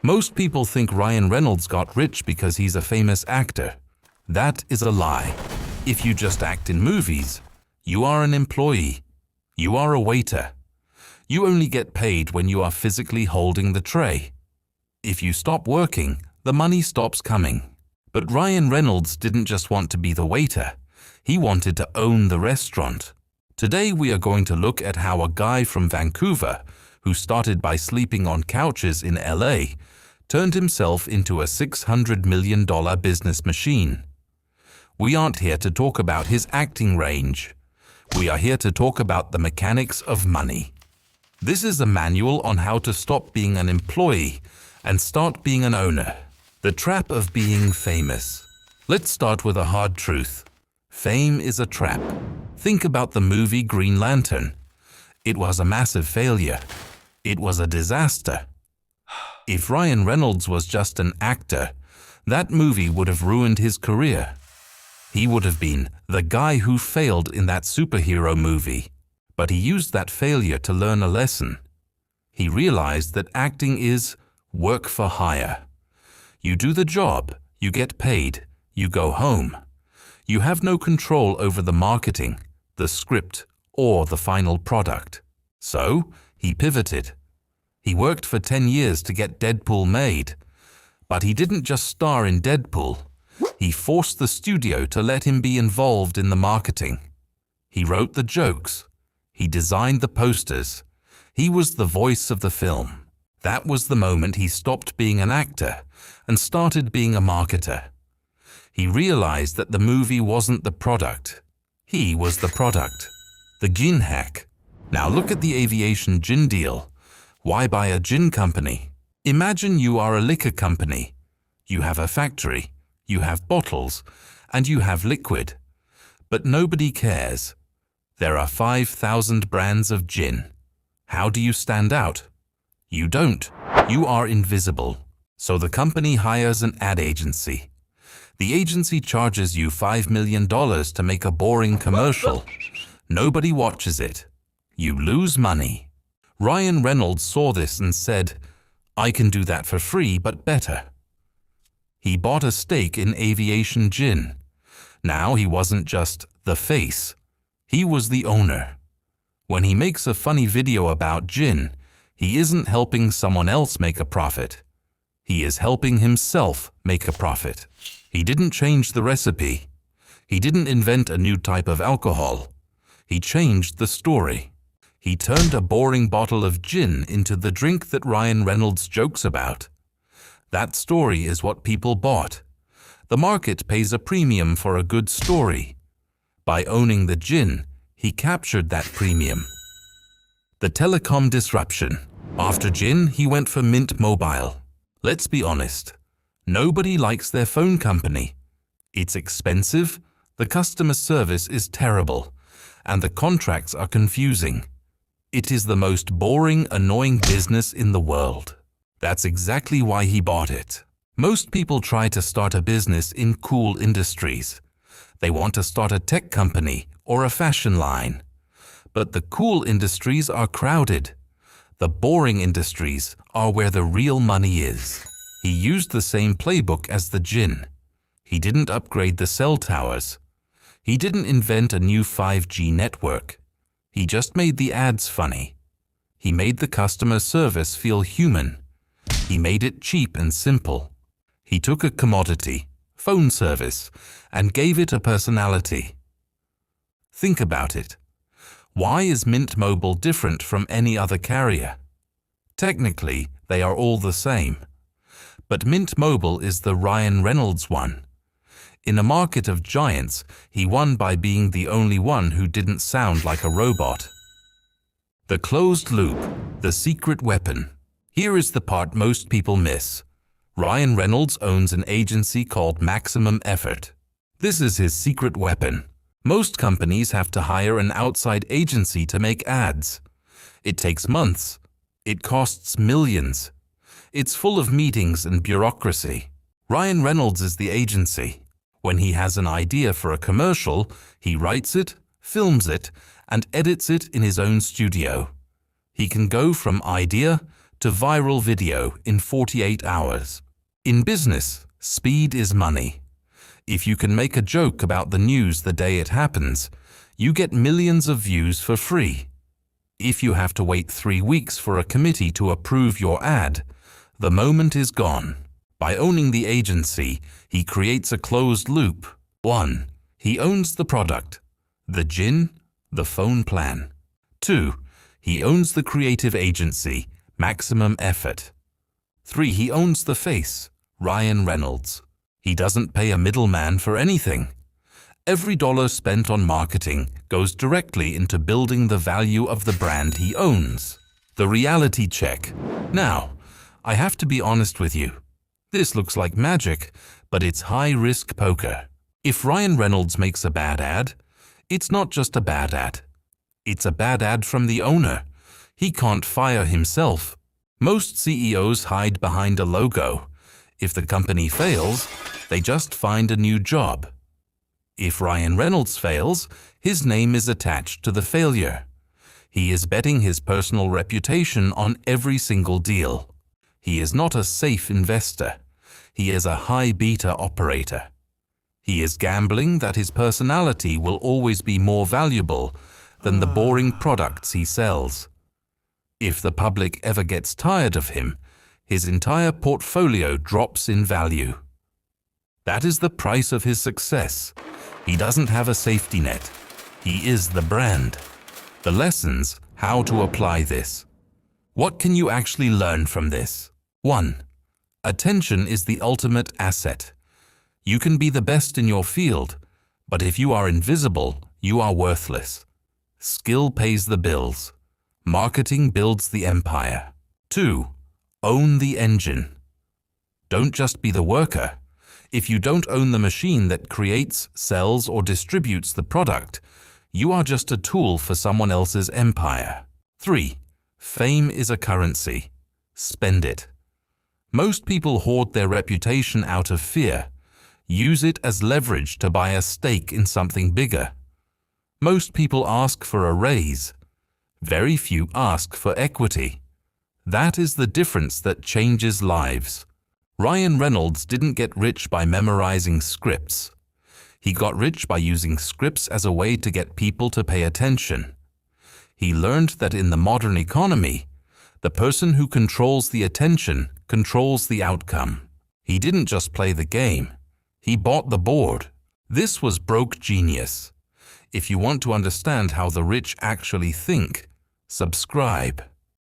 Most people think Ryan Reynolds got rich because he's a famous actor. That is a lie. If you just act in movies, you are an employee. You are a waiter. You only get paid when you are physically holding the tray. If you stop working, the money stops coming. But Ryan Reynolds didn't just want to be the waiter. He wanted to own the restaurant. Today we are going to look at how a guy from Vancouver, who started by sleeping on couches in LA, turned himself into a $600 million business machine. We aren't here to talk about his acting range. We are here to talk about the mechanics of money. This is a manual on how to stop being an employee and start being an owner. The trap of being famous. Let's start with a hard truth. Fame is a trap. Think about the movie Green Lantern. It was a massive failure. It was a disaster. If Ryan Reynolds was just an actor, that movie would have ruined his career. He would have been the guy who failed in that superhero movie. But he used that failure to learn a lesson. He realized that acting is work for hire. You do the job, you get paid, you go home. You have no control over the marketing, the script, or the final product. So, he pivoted. He worked for 10 years to get Deadpool made. But he didn't just star in Deadpool. He forced the studio to let him be involved in the marketing. He wrote the jokes. He designed the posters. He was the voice of the film. That was the moment he stopped being an actor and started being a marketer. He realized that the movie wasn't the product. He was the product. The gin hack. Now look at the Aviation Gin deal. Why buy a gin company? Imagine you are a liquor company. You have a factory, you have bottles, and you have liquid. But nobody cares. There are 5,000 brands of gin. How do you stand out? You don't. You are invisible. So the company hires an ad agency. The agency charges you $5 million to make a boring commercial. Nobody watches it. You lose money. Ryan Reynolds saw this and said, "I can do that for free, but better." He bought a stake in Aviation Gin. Now he wasn't just the face. He was the owner. When he makes a funny video about gin, he isn't helping someone else make a profit. He is helping himself make a profit. He didn't change the recipe. He didn't invent a new type of alcohol. He changed the story. He turned a boring bottle of gin into the drink that Ryan Reynolds jokes about. That story is what people bought. The market pays a premium for a good story. By owning the gin, he captured that premium. The telecom disruption. After gin, he went for Mint Mobile. Let's be honest. Nobody likes their phone company. It's expensive, the customer service is terrible, and the contracts are confusing. It is the most boring, annoying business in the world. That's exactly why he bought it. Most people try to start a business in cool industries. They want to start a tech company or a fashion line. But the cool industries are crowded. The boring industries are where the real money is. He used the same playbook as the gin. He didn't upgrade the cell towers. He didn't invent a new 5G network. He just made the ads funny. He made the customer service feel human. He made it cheap and simple. He took a commodity, phone service, and gave it a personality. Think about it. Why is Mint Mobile different from any other carrier? Technically, they are all the same. But Mint Mobile is the Ryan Reynolds one. In a market of giants, he won by being the only one who didn't sound like a robot. The closed loop, the secret weapon. Here is the part most people miss. Ryan Reynolds owns an agency called Maximum Effort. This is his secret weapon. Most companies have to hire an outside agency to make ads. It takes months. It costs millions. It's full of meetings and bureaucracy. Ryan Reynolds is the agency. When he has an idea for a commercial, he writes it, films it, and edits it in his own studio. He can go from idea to viral video in 48 hours. In business, speed is money. If you can make a joke about the news the day it happens, you get millions of views for free. If you have to wait 3 weeks for a committee to approve your ad, the moment is gone. By owning the agency, he creates a closed loop. 1. He owns the product, the gin, the phone plan. 2. He owns the creative agency, maximum effort. 3. He owns the face, Ryan Reynolds. He doesn't pay a middleman for anything. Every dollar spent on marketing goes directly into building the value of the brand he owns. The reality check. Now, I have to be honest with you. This looks like magic, but it's high-risk poker. If Ryan Reynolds makes a bad ad, it's not just a bad ad. It's a bad ad from the owner. He can't fire himself. Most CEOs hide behind a logo. If the company fails, they just find a new job. If Ryan Reynolds fails, his name is attached to the failure. He is betting his personal reputation on every single deal. He is not a safe investor. He is a high beta operator. He is gambling that his personality will always be more valuable than the boring products he sells. If the public ever gets tired of him, his entire portfolio drops in value. That is the price of his success. He doesn't have a safety net. He is the brand. The lessons, how to apply this. What can you actually learn from this? 1. Attention is the ultimate asset. You can be the best in your field, but if you are invisible, you are worthless. Skill pays the bills. Marketing builds the empire. 2. Own the engine. Don't just be the worker. If you don't own the machine that creates, sells, or distributes the product, you are just a tool for someone else's empire. 3. Fame is a currency. Spend it. Most people hoard their reputation out of fear. Use it as leverage to buy a stake in something bigger. Most people ask for a raise. Very few ask for equity. That is the difference that changes lives. Ryan Reynolds didn't get rich by memorizing scripts. He got rich by using scripts as a way to get people to pay attention. He learned that in the modern economy, the person who controls the attention controls the outcome. He didn't just play the game. He bought the board. This was broke genius. If you want to understand how the rich actually think, subscribe.